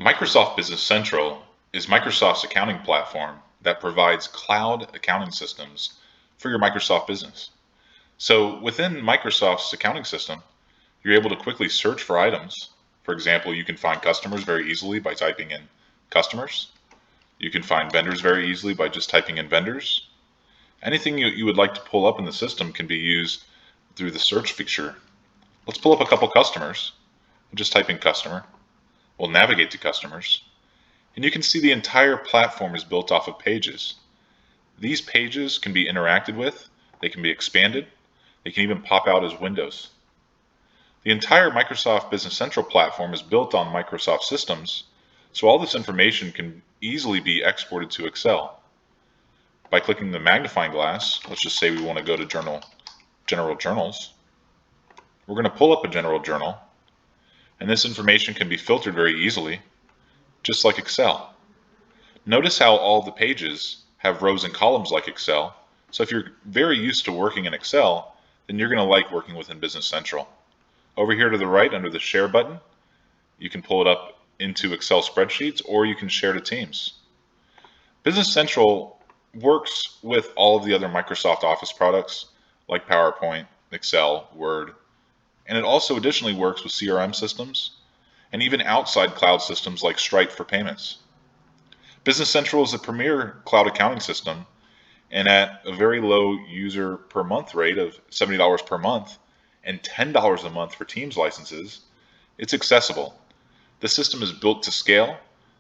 Microsoft Business Central is Microsoft's accounting platform that provides cloud accounting systems for your Microsoft business. So within Microsoft's accounting system, you're able to quickly search for items. For example, you can find customers very easily by typing in customers. You can find vendors very easily by just typing in vendors. Anything you would like to pull up in the system can be used through the search feature. Let's pull up a couple customers. We'll just type in customer. We'll navigate to customers. And you can see the entire platform is built off of pages. These pages can be interacted with, they can be expanded, they can even pop out as windows. The entire Microsoft Business Central platform is built on Microsoft systems, so all this information can easily be exported to Excel. By clicking the magnifying glass, let's just say we want to go to General Journals. We're going to pull up a general journal, and this information can be filtered very easily, just like Excel. Notice how all the pages have rows and columns like Excel. So if you're very used to working in Excel, then you're going to like working within Business Central. Over here to the right under the Share button, you can pull it up into Excel spreadsheets or you can share to Teams. Business Central works with all of the other Microsoft Office products like PowerPoint, Excel, Word, and it also additionally works with CRM systems and even outside cloud systems like Stripe for payments. Business Central is the premier cloud accounting system, and at a very low user per month rate of $70 per month and $10 a month for Teams licenses, it's accessible. The system is built to scale,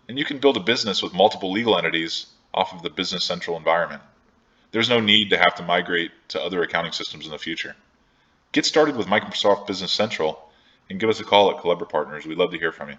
and you can build a business with multiple legal entities off of the Business Central environment. There's no need to have to migrate to other accounting systems in the future. Get started with Microsoft Business Central and give us a call at Collabra Partners. We'd love to hear from you.